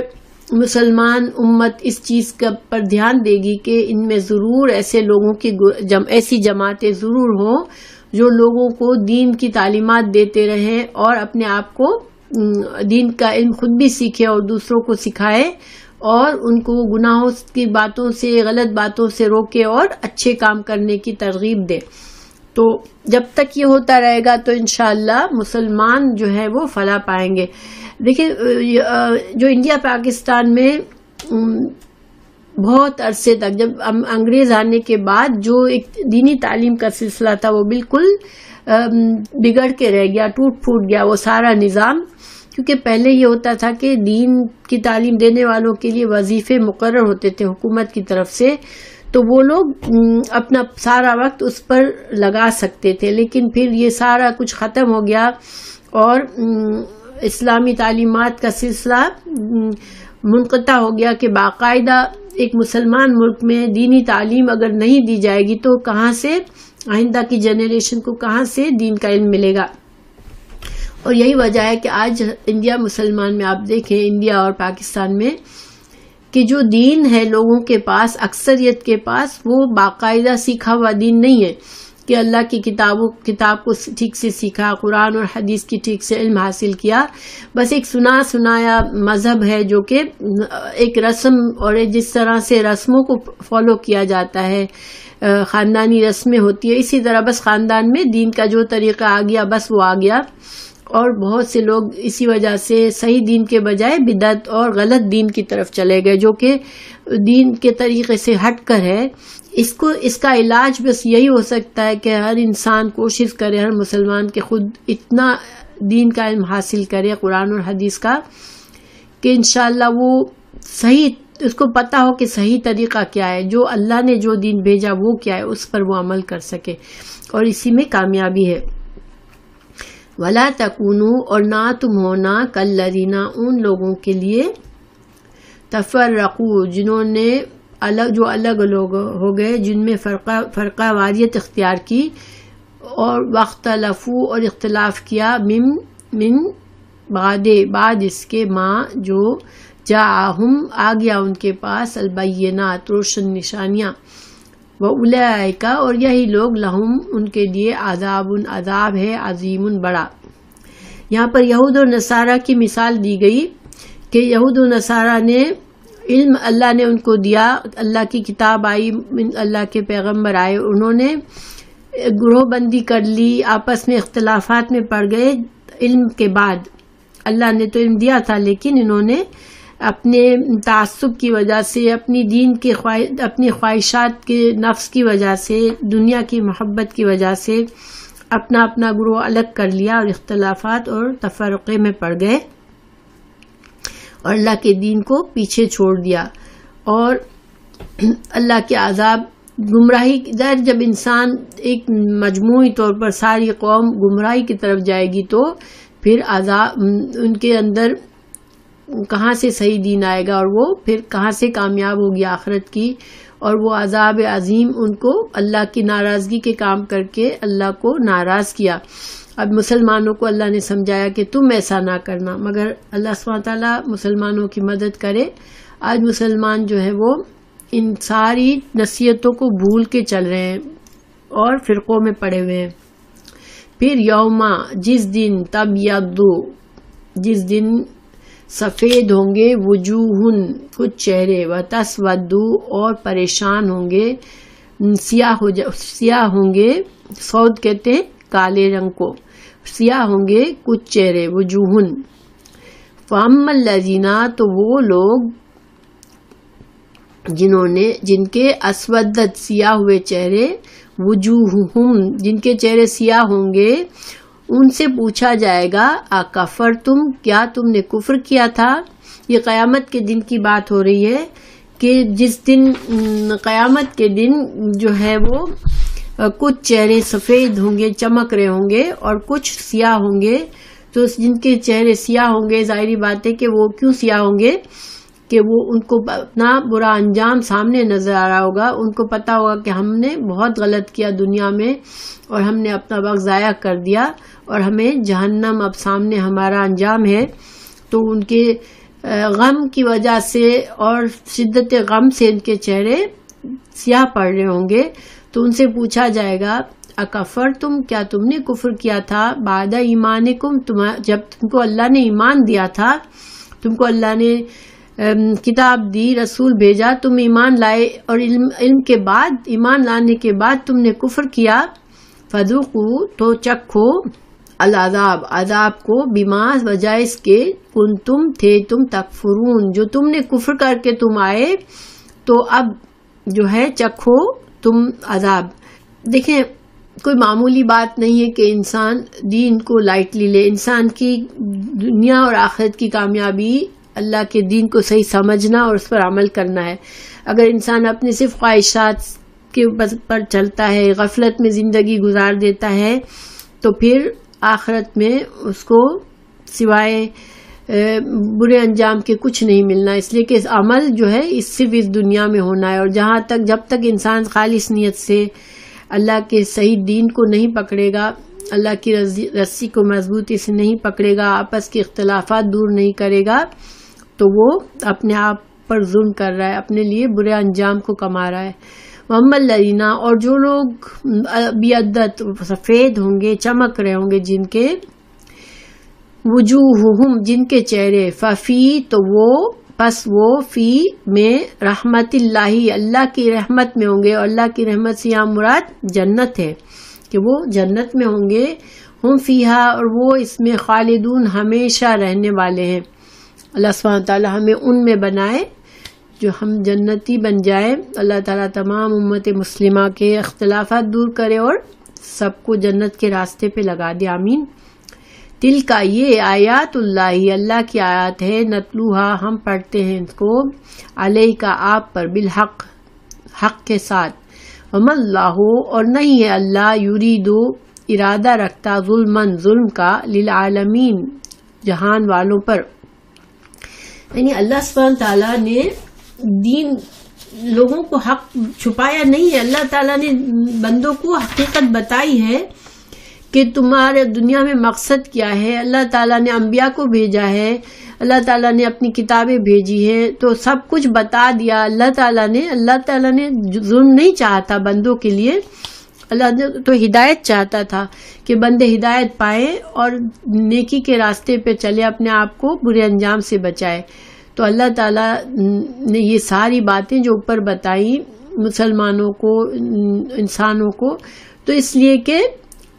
مسلمان امت اس چیز پر دھیان دے گی کہ ان میں ضرور ایسے لوگوں کی ایسی جماعتیں ضرور ہوں جو لوگوں کو دین کی تعلیمات دیتے رہیں اور اپنے آپ کو دین کا علم خود بھی سیکھے اور دوسروں کو سکھائے اور ان کو گناہوں کی باتوں سے غلط باتوں سے روکے اور اچھے کام کرنے کی ترغیب دے. تو جب تک یہ ہوتا رہے گا تو انشاءاللہ مسلمان جو ہے وہ فلاح پائیں گے. دیکھیں جو انڈیا پاکستان میں بہت عرصے تک جب انگریز آنے کے بعد جو ایک دینی تعلیم کا سلسلہ تھا وہ بالکل بگڑ کے رہ گیا ٹوٹ پھوٹ گیا وہ سارا نظام. کیونکہ پہلے یہ ہوتا تھا کہ دین کی تعلیم دینے والوں کے لیے وظیفے مقرر ہوتے تھے حکومت کی طرف سے تو وہ لوگ اپنا سارا وقت اس پر لگا سکتے تھے. لیکن پھر یہ سارا کچھ ختم ہو گیا اور اسلامی تعلیمات کا سلسلہ منقطع ہو گیا کہ باقاعدہ ایک مسلمان ملک میں دینی تعلیم اگر نہیں دی جائے گی تو کہاں سے آئندہ کی جنریشن کو کہاں سے دین کا علم ملے گا. اور یہی وجہ ہے کہ آج انڈیا مسلمان میں آپ دیکھیں انڈیا اور پاکستان میں کہ جو دین ہے لوگوں کے پاس اکثریت کے پاس وہ باقاعدہ سیکھا ہوا دین نہیں ہے کہ اللہ کی کتاب کو ٹھیک سے سیکھا قرآن اور حدیث کی ٹھیک سے علم حاصل کیا. بس ایک سنایا مذہب ہے جو کہ ایک رسم اور جس طرح سے رسموں کو فالو کیا جاتا ہے خاندانی رسمیں ہوتی ہے اسی طرح بس خاندان میں دین کا جو طریقہ آ گیا بس وہ آ گیا. اور بہت سے لوگ اسی وجہ سے صحیح دین کے بجائے بدعت اور غلط دین کی طرف چلے گئے جو کہ دین کے طریقے سے ہٹ کر ہے. اس کا علاج بس یہی ہو سکتا ہے کہ ہر انسان کوشش کرے ہر مسلمان کے خود اتنا دین کا علم حاصل کرے قرآن اور حدیث کا کہ انشاءاللہ وہ صحیح اس کو پتا ہو کہ صحیح طریقہ کیا ہے جو اللہ نے جو دین بھیجا وہ کیا ہے اس پر وہ عمل کر سکے اور اسی میں کامیابی ہے. وَلَا تَكُونُوا اور نہ تم ہونا كَالَّذِينَ ان لوگوں کے لیے تفرقوا جنہوں نے الگ ہو گئے جن میں فرقہ واریت اختیار کی اور واختلفوا اور اختلاف کیا من بعد اس کے ماں جو جاءہم آ گیا ان کے پاس البینات روشن نشانیاں وَأُولَئِكَ اور یہی لوگ لہم ان کے لیے عذاب ہے عظیم بڑا. یہاں پر یہود و نصارہ کی مثال دی گئی کہ یہود و نصارہ نے علم اللہ نے ان کو دیا اللہ کی کتاب آئی اللہ کے پیغمبر آئے انہوں نے گروہ بندی کر لی آپس میں اختلافات میں پڑ گئے علم کے بعد. اللہ نے تو علم دیا تھا لیکن انہوں نے اپنے تعصب کی وجہ سے اپنی دین کے اپنی خواہشات کے نفس کی وجہ سے دنیا کی محبت کی وجہ سے اپنا گروہ الگ کر لیا اور اختلافات اور تفرقے میں پڑ گئے اور اللہ کے دین کو پیچھے چھوڑ دیا. اور اللہ کے عذاب گمراہی جب انسان ایک مجموعی طور پر ساری قوم گمراہی کی طرف جائے گی تو پھر عذاب ان کے اندر کہاں سے صحیح دین آئے گا اور وہ پھر کہاں سے کامیاب ہوگی آخرت کی اور وہ عذاب عظیم ان کو اللہ کی ناراضگی کے کام کر کے اللہ کو ناراض کیا۔ اب مسلمانوں کو اللہ نے سمجھایا کہ تم ایسا نہ کرنا، مگر اللہ سبحانہ تعالیٰ مسلمانوں کی مدد کرے۔ آج مسلمان جو ہے وہ ان ساری نصیحتوں کو بھول کے چل رہے ہیں اور فرقوں میں پڑے ہوئے ہیں۔ پھر یوما، جس دن، تبیض، جس دن سفید ہوں گے، وجوہن، کچھ چہرے، وتسود، اور پریشان ہوں گے، سیاہ ہوں گے، سود کہتے ہیں کالے رنگ کو، سیاہ ہوں گے کچھ چہرے، وجوہن۔ فَأَمَّا الَّذِينَ، تو وہ لوگ جن کے اسودت، سیاہ ہوئے چہرے، وجوہہم، جن کے چہرے سیاہ ہوں گے، ان سے پوچھا جائے گا اکفرتم، کیا تم نے کفر کیا تھا؟ یہ قیامت کے دن کی بات ہو رہی ہے کہ جس دن قیامت کے دن جو ہے وہ کچھ چہرے سفید ہوں گے، چمک رہے ہوں گے، اور کچھ سیاہ ہوں گے۔ تو جن کے چہرے سیاہ ہوں گے، ظاہری بات ہے کہ وہ کیوں سیاہ ہوں گے کہ وہ ان کو اپنا برا انجام سامنے نظر آ رہا ہوگا، ان کو پتا ہوگا کہ ہم نے بہت غلط کیا دنیا میں اور ہم نے اپنا وقت ضائع کر دیا اور ہمیں جہنم اب سامنے ہمارا انجام ہے۔ تو ان کے غم کی وجہ سے اور شدت غم سے ان کے چہرے سیاہ پڑ رہے ہوں گے۔ تو ان سے پوچھا جائے گا اکفرتم، کیا تم نے کفر کیا تھا؟ بعد ایمانکم، جب تم کو اللہ نے ایمان دیا تھا، تم کو اللہ نے کتاب دی، رسول بھیجا، تم ایمان لائے، اور علم کے بعد، ایمان لانے کے بعد تم نے کفر کیا، فذوقوا، تو چکھو، العذاب، عذاب کو، بما، وجہ اس کے، کنتم، تھے تم، تکفرون، جو تم نے کفر کر کے تم آئے، تو اب جو ہے چکھو تم عذاب۔ دیکھیں، کوئی معمولی بات نہیں ہے کہ انسان دین کو لائٹلی لے۔ انسان کی دنیا اور آخرت کی کامیابی اللہ کے دین کو صحیح سمجھنا اور اس پر عمل کرنا ہے۔ اگر انسان اپنے صرف خواہشات کے پر چلتا ہے، غفلت میں زندگی گزار دیتا ہے، تو پھر آخرت میں اس کو سوائے برے انجام کے کچھ نہیں ملنا۔ اس لیے کہ عمل جو ہے صرف اس دنیا میں ہونا ہے، اور جب تک انسان خالص نیت سے اللہ کے صحیح دین کو نہیں پکڑے گا، اللہ کی رسی کو مضبوطی سے نہیں پکڑے گا، آپس کے اختلافات دور نہیں کرے گا، تو وہ اپنے آپ پر ظلم کر رہا ہے، اپنے لیے برے انجام کو کما رہا ہے۔ وَأَمَّا الَّذِينَ، اور جو لوگ بیضت، سفید ہوں گے، چمک رہے ہوں گے جن کے، وجوہہم، جن کے چہرے، ففی، تو وہ، پس وہ، فی میں، رحمت اللہ، اللہ کی رحمت میں ہوں گے، اور اللہ کی رحمت سے یہاں مراد جنت ہے کہ وہ جنت میں ہوں گے، ہم فیہا، اور وہ اس میں خالدون، ہمیشہ رہنے والے ہیں۔ اللہ سبحانہ تعالی ہمیں ان میں بنائے جو ہم جنتی بن جائے۔ اللہ تعالیٰ تمام امت مسلمہ کے اختلافات دور کرے اور سب کو جنت کے راستے پہ لگا دے، آمین۔ دل کا، یہ آیات اللہ، اللہ کی آیات ہے، نتلوہا، ہم پڑھتے ہیں اس کو، علیہ کا، آپ پر، بالحق، حق کے ساتھ، وما اللہ، اور نہیں ہے اللہ، یریدو، ارادہ رکھتا، ظلمن، ظلم کا، للعالمین، جہان والوں پر۔ یعنی اللہ سبحانہ تعالیٰ نے دین، لوگوں کو حق چھپایا نہیں ہے، اللہ تعالیٰ نے بندوں کو حقیقت بتائی ہے کہ تمہارے دنیا میں مقصد کیا ہے۔ اللہ تعالیٰ نے انبیاء کو بھیجا ہے، اللہ تعالیٰ نے اپنی کتابیں بھیجی ہیں، تو سب کچھ بتا دیا اللہ تعالیٰ نے ظلم نہیں چاہتا بندوں کے لیے، اللہ نے تو ہدایت چاہتا تھا کہ بندے ہدایت پائے اور نیکی کے راستے پہ چلے، اپنے آپ کو برے انجام سے بچائے۔ تو اللہ تعالیٰ نے یہ ساری باتیں جو اوپر بتائی مسلمانوں کو، انسانوں کو، تو اس لیے کہ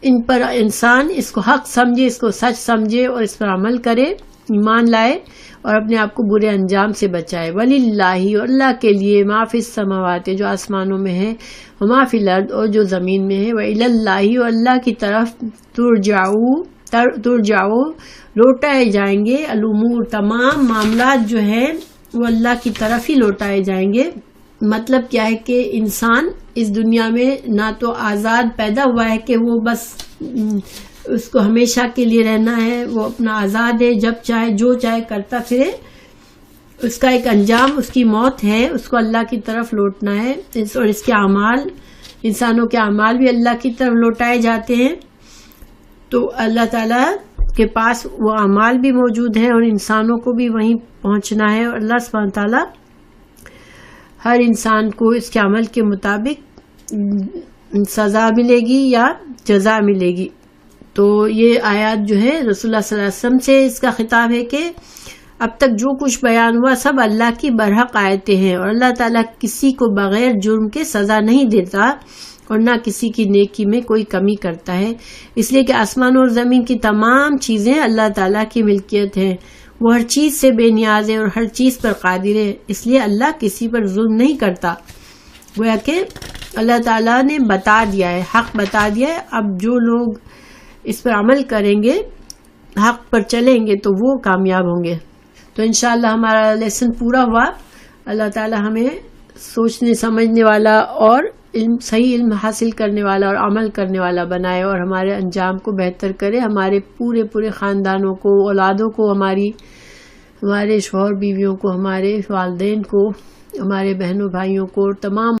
ان پر انسان اس کو حق سمجھے، اس کو سچ سمجھے اور اس پر عمل کرے، ایمان لائے اور اپنے آپ کو برے انجام سے بچائے۔ وَلِلَّهِ، اور اللہ کے لیے، ما فی السماوات، جو آسمانوں میں ہے، وما فی الارض، اور جو زمین میں ہے، وَإِلَى اللَّهِ، اور اللہ کی طرف، ترجعو، لوٹائے جائیں گے، الامور، تمام معاملات جو ہیں وہ اللہ کی طرف ہی لوٹائے جائیں گے۔ مطلب کیا ہے کہ انسان اس دنیا میں نہ تو آزاد پیدا ہوا ہے کہ وہ بس اس کو ہمیشہ کے لیے رہنا ہے، وہ اپنا آزاد ہے، جب چاہے جو چاہے کرتا پھرے، اس کا ایک انجام اس کی موت ہے، اس کو اللہ کی طرف لوٹنا ہے، اور اس کے اعمال، انسانوں کے اعمال بھی اللہ کی طرف لوٹائے جاتے ہیں. تو اللہ تعالیٰ کے پاس وہ اعمال بھی موجود ہیں اور انسانوں کو بھی وہیں پہنچنا ہے، اور اللہ سبحانہ تعالیٰ ہر انسان کو اس کے عمل کے مطابق سزا ملے گی یا جزا ملے گی. تو یہ آیات جو ہے رسول اللہ صلی اللہ علیہ وسلم سے اس کا خطاب ہے کہ اب تک جو کچھ بیان ہوا سب اللہ کی برحق آیتیں ہیں، اور اللہ تعالیٰ کسی کو بغیر جرم کے سزا نہیں دیتا اور نہ کسی کی نیکی میں کوئی کمی کرتا ہے، اس لیے کہ آسمان اور زمین کی تمام چیزیں اللہ تعالیٰ کی ملکیت ہیں. وہ ہر چیز سے بے نیاز ہے اور ہر چیز پر قادر ہے، اس لیے اللہ کسی پر ظلم نہیں کرتا. گویا کہ اللہ تعالیٰ نے بتا دیا ہے، حق بتا دیا ہے. اب جو لوگ اس پر عمل کریں گے، حق پر چلیں گے تو وہ کامیاب ہوں گے. تو انشاءاللہ ہمارا لیسن پورا ہوا. اللہ تعالیٰ ہمیں سوچنے سمجھنے والا اور صحیح علم حاصل کرنے والا اور عمل کرنے والا بنائے، اور ہمارے انجام کو بہتر کرے. ہمارے پورے خاندانوں کو، اولادوں کو، ہمارے شوہر بیویوں کو، ہمارے والدین کو، ہمارے بہنوں بھائیوں کو، تمام